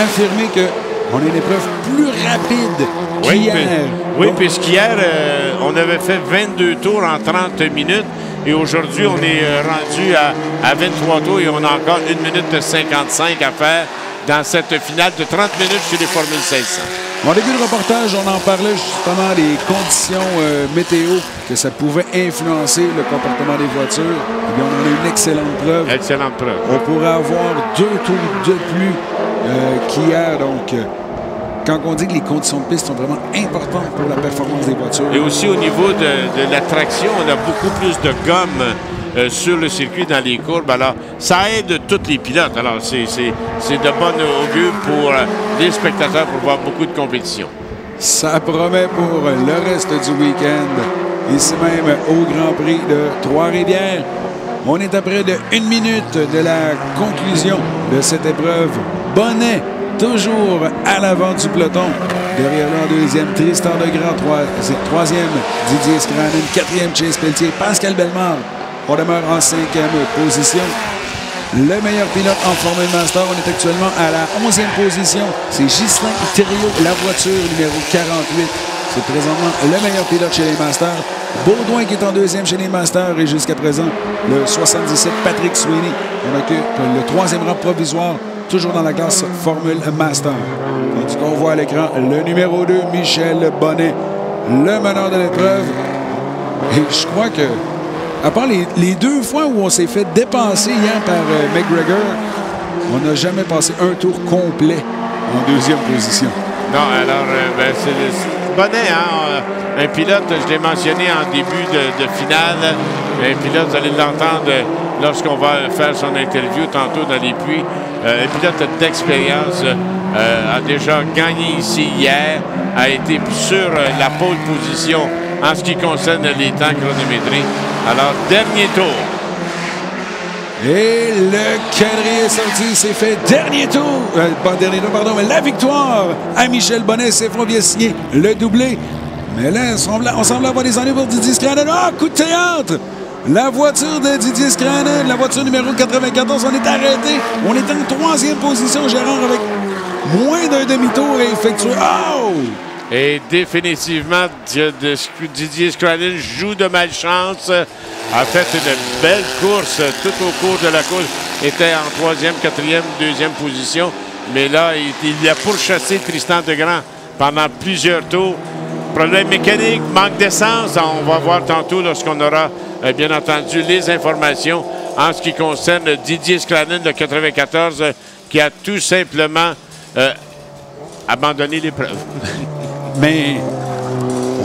affirmer qu'on a une épreuve plus rapide qu'hier. Oui, puisqu'hier, on avait fait 22 tours en 30 minutes. Et aujourd'hui, on est rendu à 23 tours et on a encore 1 minute 55 à faire dans cette finale de 30 minutes chez les Formule 500. Au début de reportage, on en parlait justement des conditions météo, que ça pouvait influencer le comportement des voitures. Eh bien, on en a une excellente preuve. Excellente preuve. On pourrait avoir 2 tours de plus qu'hier. Donc, quand on dit que les conditions de piste sont vraiment importantes pour la performance des voitures. Et aussi au niveau de la traction, on a beaucoup plus de gomme sur le circuit dans les courbes. Alors, ça aide tous les pilotes. Alors, c'est de bon augure pour les spectateurs pour voir beaucoup de compétition. Ça promet pour le reste du week-end. Ici même au Grand Prix de Trois-Rivières. On est à près de 1 minute de la conclusion de cette épreuve. Bonnet, toujours à l'avant du peloton. Derrière lui en deuxième, Tristan Degrand. Troisième, Didier Scranen. Quatrième, Chase Pelletier. Pascal Bellemare, on demeure en 5e position. Le meilleur pilote en Formule Master, on est actuellement à la 11e position. C'est Ghislain Thériault, la voiture numéro 48. C'est présentement le meilleur pilote chez les Masters. Baudouin qui est en 2e chez les Masters et jusqu'à présent, le 77, Patrick Sweeney. On occupe le 3e rang provisoire, toujours dans la classe Formule Master. Tandis qu'on voit à l'écran le numéro 2, Michel Bonnet, le meneur de l'épreuve. Et je crois que, à part les 2 fois où on s'est fait dépasser hier par McGregor, on n'a jamais passé un tour complet en 2e position. Non, alors, c'est Bonnet, hein? Un pilote, je l'ai mentionné en début de finale. Un pilote, vous allez l'entendre lorsqu'on va faire son interview tantôt dans les puits. Un pilote d'expérience a déjà gagné ici hier, a été sur la pole position en ce qui concerne les temps chronométrés. Alors, dernier tour. Et le quadrille est sorti, c'est fait. Dernier tour, pas dernier tour, pardon, mais la victoire à Michel Bonnet. C'est vient signer le doublé. Mais là, on semble avoir des ennuis pour Didier Scranen. Ah, coup de théâtre! La voiture de Didier Scranen, la voiture numéro 94, on est arrêté. On est en 3e position, Gérard, avec moins d'un demi-tour à effectuer. Oh! Et définitivement, Didier Scranen joue de malchance. A fait une belle course tout au cours de la course. Était en 3e, 4e, 2e position. Mais là, il a pourchassé Tristan Degrand pendant plusieurs tours. Problème mécanique, manque d'essence. On va voir tantôt lorsqu'on aura, bien entendu, les informations en ce qui concerne Didier Scranen de 94 qui a tout simplement abandonné l'épreuve. Mais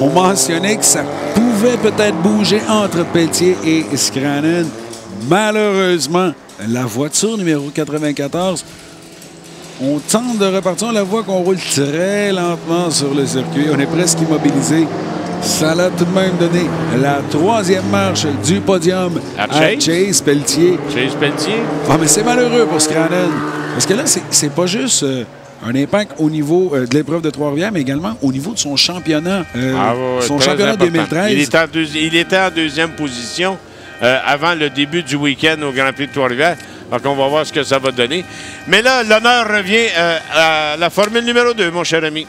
on mentionnait que ça pouvait peut-être bouger entre Pelletier et Scranen. Malheureusement, la voiture numéro 94, on tente de repartir. On la voit qu'on roule très lentement sur le circuit. On est presque immobilisé. Ça l'a tout de même donné la 3e marche du podium à Chase Pelletier. Chase Pelletier. Ah, mais c'est malheureux pour Scranen. Parce que là, c'est pas juste un impact au niveau de l'épreuve de Trois-Rivières, mais également au niveau de son championnat. Son championnat important. 2013. Il était en 2e position avant le début du week-end au Grand Prix de Trois-Rivières. Donc, on va voir ce que ça va donner. Mais là, l'honneur revient à la formule numéro 2, mon cher ami.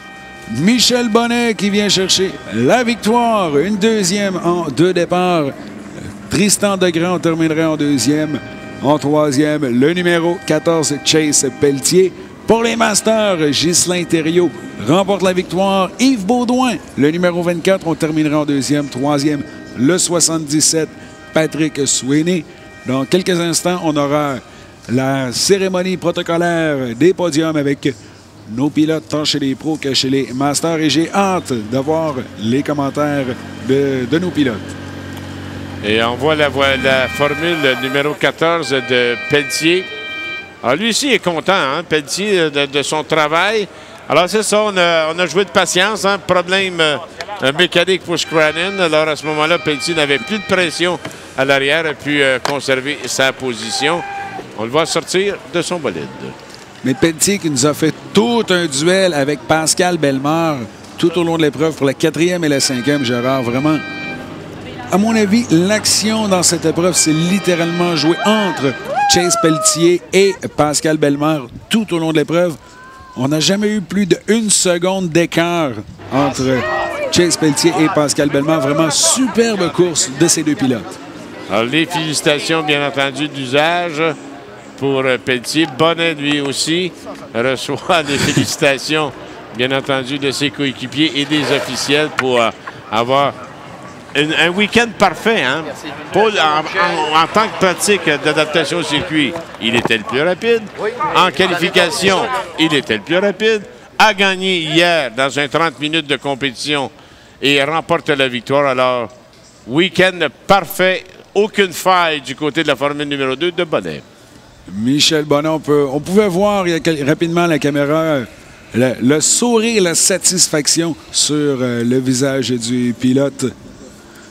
Michel Bonnet qui vient chercher la victoire. Une 2e en 2 départs. Tristan Degrand terminerait en 2e. En 3e, le numéro 14, Chase Pelletier. Pour les Masters, Ghislain Thériault remporte la victoire. Yves Baudouin, le numéro 24, on terminera en 2e. 3e, le 77, Patrick Sweeney. Dans quelques instants, on aura la cérémonie protocolaire des podiums avec nos pilotes, tant chez les pros que chez les Masters. Et j'ai hâte d'avoir les commentaires de nos pilotes. Et on voit la formule numéro 14 de Pelletier. Alors, lui aussi est content, hein, Pelletier, de son travail. Alors, c'est ça, on a joué de patience. Hein, problème mécanique pour Scranen. Alors, à ce moment-là, Pelletier n'avait plus de pression à l'arrière et a pu conserver sa position. On le voit sortir de son bolide. Mais Pelletier qui nous a fait tout un duel avec Pascal Bellemare tout au long de l'épreuve pour la 4e et la 5e, Gérard. Vraiment, à mon avis, l'action dans cette épreuve, c'est littéralement joué entre Chase Pelletier et Pascal Bellemare tout au long de l'épreuve. On n'a jamais eu plus d'1 seconde d'écart entre Chase Pelletier et Pascal Bellemare. Vraiment superbe course de ces deux pilotes. Alors, les félicitations, bien entendu, d'usage pour Pelletier. Bonnet, lui aussi, reçoit des félicitations, bien entendu, de ses coéquipiers et des officiels pour avoir un week-end parfait. Hein? Paul, en tant que pratique d'adaptation au circuit, il était le plus rapide. En qualification, il était le plus rapide. A gagné hier dans un 30 minutes de compétition et remporte la victoire. Alors, week-end parfait, aucune faille du côté de la formule numéro 2 de Bonnet. Michel Bonnet, on pouvait voir rapidement à la caméra le sourire, la satisfaction sur le visage du pilote.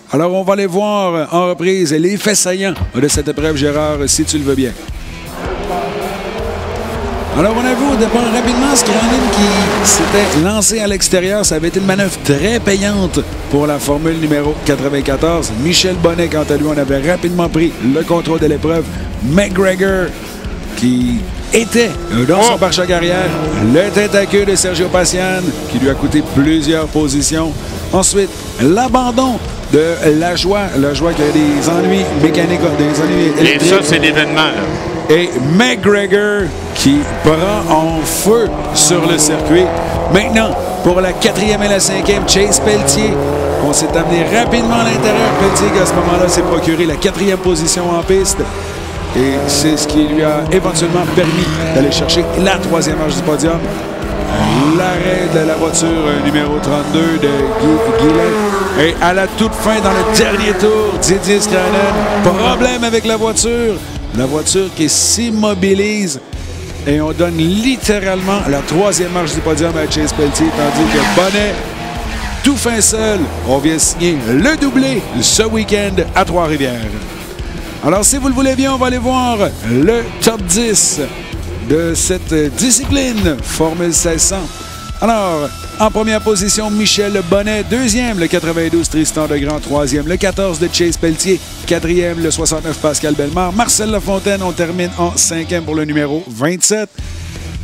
Alors, on va aller voir en reprise les faits saillants de cette épreuve, Gérard, si tu le veux bien. Alors, on a vu au départ rapidement Scranton qui s'était lancé à l'extérieur. Ça avait été une manœuvre très payante pour la formule numéro 94. Michel Bonnet, quant à lui, on avait rapidement pris le contrôle de l'épreuve. McGregor, qui était dans son pare-choc arrière. Le tête à queue de Sergio Pacian, qui lui a coûté plusieurs positions. Ensuite, l'abandon de la joie qui a des ennuis mécaniques, des ennuis électriques. Et ça, c'est l'événement. Et McGregor qui prend en feu sur le circuit. Maintenant, pour la 4e et la 5e, Chase Pelletier. On s'est amené rapidement à l'intérieur. Pelletier, qui à ce moment-là, s'est procuré la 4e position en piste. Et c'est ce qui lui a éventuellement permis d'aller chercher la 3e marche du podium. L'arrêt de la voiture numéro 32 de Guy. Et à la toute fin, dans le dernier tour, Didier Scranton, problème avec la voiture. La voiture qui s'immobilise. Et on donne littéralement la 3e marche du podium à Chase Pelletier, tandis que Bonnet, tout fin seul, on vient signer le doublé ce week-end à Trois-Rivières. Alors, si vous le voulez bien, on va aller voir le top 10 de cette discipline, Formule 1600. Alors, en première position, Michel Bonnet. Deuxième, le 92 Tristan Degrand. Troisième, le 14 de Chase Pelletier. Quatrième, le 69 Pascal Bellemare. Marcel Lafontaine, on termine en 5e pour le numéro 27.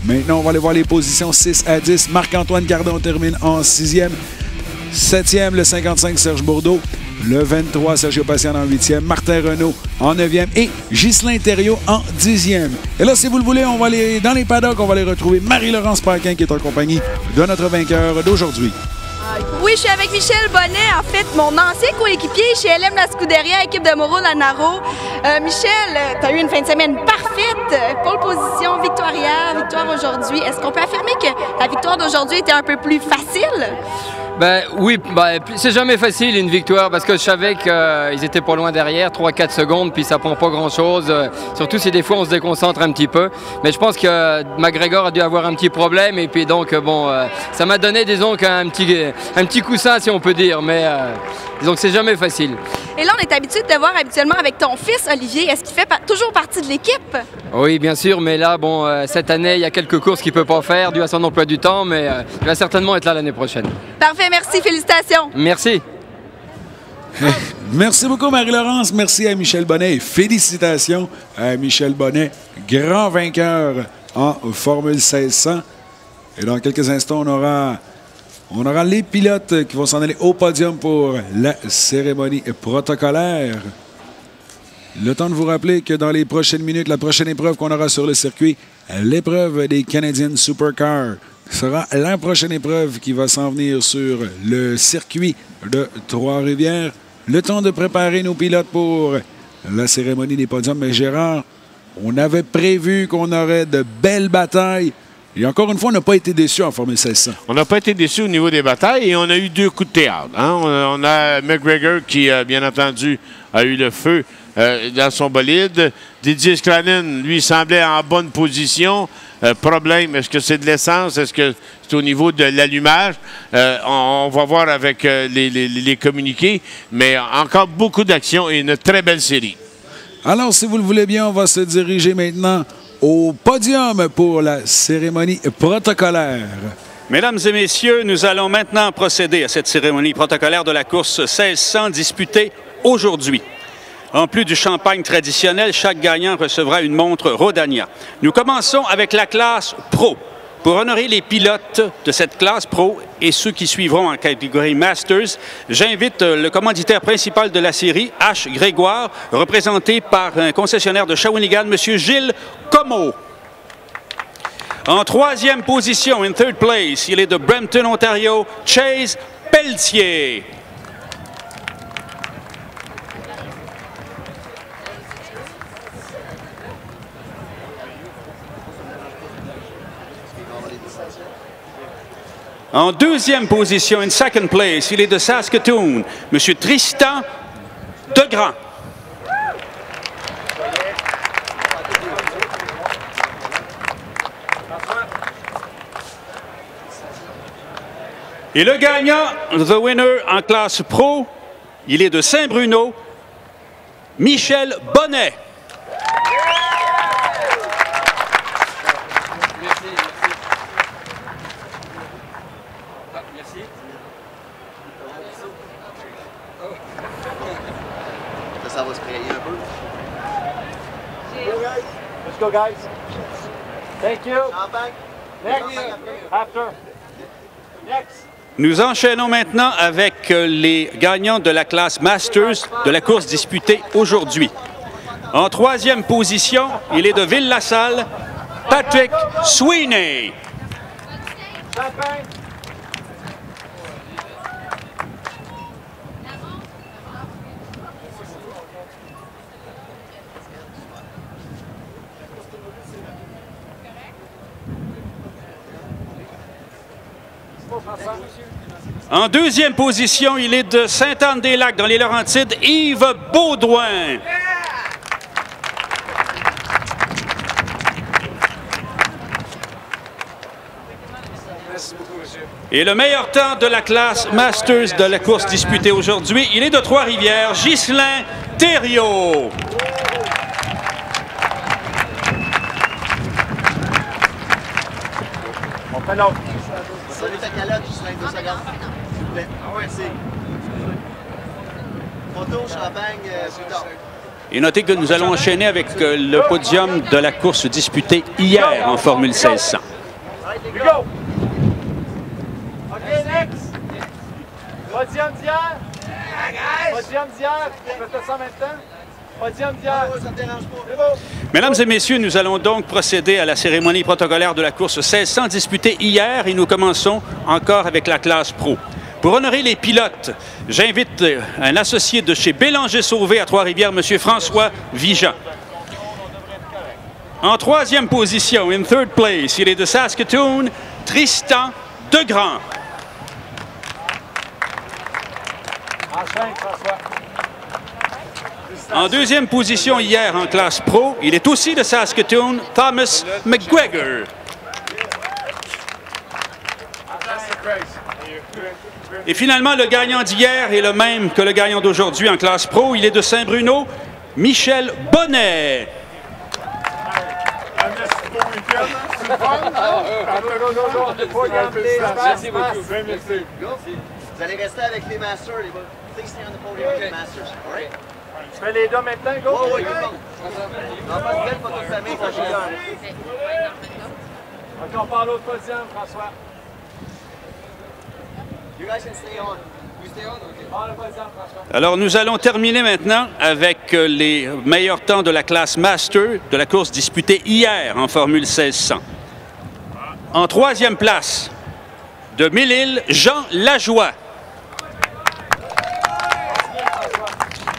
Maintenant, on va aller voir les positions 6 à 10. Marc-Antoine Cardon termine en 6e. 7e, le 55 Serge Bourdeau. Le 23, Sergio Pacian en 8e. Martin Renaud en 9e. Et Ghislain Thériault en 10e. Et là, si vous le voulez, on va aller dans les paddocks. On va aller retrouver Marie-Laurence Paquin qui est en compagnie de notre vainqueur d'aujourd'hui. Oui, je suis avec Michel Bonnet, en fait, mon ancien coéquipier chez LM La Scuderia, équipe de Mauro Lanaro. Michel, tu as eu une fin de semaine parfaite, pole position, victoire hier, victoire aujourd'hui. Est-ce qu'on peut affirmer que la victoire d'aujourd'hui était un peu plus facile? Ben oui, c'est jamais facile une victoire parce que je savais qu'ils étaient pas loin derrière, 3-4 secondes, puis ça prend pas grand-chose. Surtout si des fois on se déconcentre un petit peu. Mais je pense que McGregor a dû avoir un petit problème et puis donc ça m'a donné disons un petit coussin si on peut dire. Mais disons que c'est jamais facile. Et là, on est habitué de te voir habituellement avec ton fils Olivier. Est-ce qu'il fait toujours partie de l'équipe? Oui, bien sûr, mais là, cette année, il y a quelques courses qu'il ne peut pas faire dû à son emploi du temps, mais il va certainement être là l'année prochaine. Parfait, merci, félicitations. Merci. Merci beaucoup, Marie-Laurence. Merci à Michel Bonnet. Félicitations à Michel Bonnet, grand vainqueur en Formule 1600. Et dans quelques instants, on aura les pilotes qui vont s'en aller au podium pour la cérémonie protocolaire. Le temps de vous rappeler que dans les prochaines minutes, la prochaine épreuve qu'on aura sur le circuit, l'épreuve des Canadian Supercars, sera la prochaine épreuve qui va s'en venir sur le circuit de Trois-Rivières. Le temps de préparer nos pilotes pour la cérémonie des podiums. Mais Gérard, on avait prévu qu'on aurait de belles batailles. Et encore une fois, on n'a pas été déçus en Formule 1600. On n'a pas été déçus au niveau des batailles et on a eu 2 coups de théâtre. Hein? On a McGregor qui, bien entendu, a eu le feu dans son bolide. Didier Scranton, lui, semblait en bonne position. Problème, est-ce que c'est de l'essence? Est-ce que c'est au niveau de l'allumage? On va voir avec les communiqués. Mais encore beaucoup d'actions et une très belle série. Alors, si vous le voulez bien, on va se diriger maintenant au podium pour la cérémonie protocolaire. Mesdames et messieurs, nous allons maintenant procéder à cette cérémonie protocolaire de la course 1600 disputée aujourd'hui. En plus du champagne traditionnel, chaque gagnant recevra une montre Rodania. Nous commençons avec la classe Pro. Pour honorer les pilotes de cette classe pro et ceux qui suivront en catégorie Masters, j'invite le commanditaire principal de la série, H. Grégoire, représenté par un concessionnaire de Shawinigan, M. Gilles Comeau. En troisième position, in third place, il est de Brampton, Ontario, Chase Pelletier. En deuxième position, in second place, il est de Saskatoon, M. Tristan Degrand. Et le gagnant, the winner en classe pro, il est de Saint-Bruno, Michel Bonnet. Ça va se crayer un peu. Let's go, guys. Thank you. Champagne. Next. After. Next. Nous enchaînons maintenant avec les gagnants de la classe Masters de la course disputée aujourd'hui. En troisième position, il est de Ville-la-Salle, Patrick Sweeney. Champagne. En deuxième position, il est de Sainte-Anne-des-Lacs, dans les Laurentides, Yves Baudouin. Et le meilleur temps de la classe Masters de la course disputée aujourd'hui, il est de Trois-Rivières, Ghislain Thériault. On fait l'autre. Salut ta calotte, juste 2 secondes. S'il vous plaît. Merci. Photo, champagne, plus tard. Et notez que nous allons enchaîner avec le podium de la course disputée hier en Formule 1600. You go. OK, next. Podium d'hier. Podium d'hier. Faites ça en même temps. Podium d'hier. Ça ne dérange pas. C'est beau. Mesdames et messieurs, nous allons donc procéder à la cérémonie protocolaire de la course 1600 disputée hier et nous commençons encore avec la classe pro. Pour honorer les pilotes, j'invite un associé de chez Bélanger-Sauvé à Trois-Rivières, M. François Vigeant. En troisième position, in third place, il est de Saskatoon, Tristan Degrand. Enchaîne, François. En deuxième position hier en classe pro, il est aussi de Saskatoon, Thomas McGregor. Et finalement, le gagnant d'hier est le même que le gagnant d'aujourd'hui en classe pro. Il est de Saint-Bruno, Michel Bonnet. Merci beaucoup. Vous allez rester avec les Masters, les gars. Please stay on the podium with the Masters. All right? Tu fais les deux en même temps, go? Oui, tout le monde. On va se mettre photo de famille, ça j'ai OK, on parle l'autre podium, François. You guys can stay on. You stay on? OK. Parle le podium, François. Alors, nous allons terminer maintenant avec les meilleurs temps de la classe Master de la course disputée hier en Formule 1600. En troisième place, de Mille-Îles, Jean Lajoie.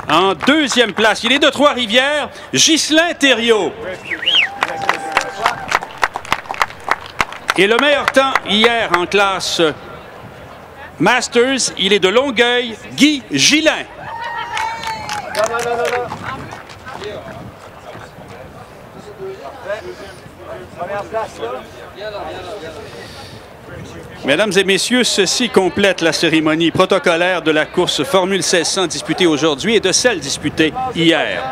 En deuxième place, il est de Trois-Rivières, Ghislain Thériault. Et le meilleur temps hier en classe Masters, il est de Longueuil, Guy Gillin. Première place, là. Mesdames et messieurs, ceci complète la cérémonie protocolaire de la course Formule 1600 disputée aujourd'hui et de celle disputée hier.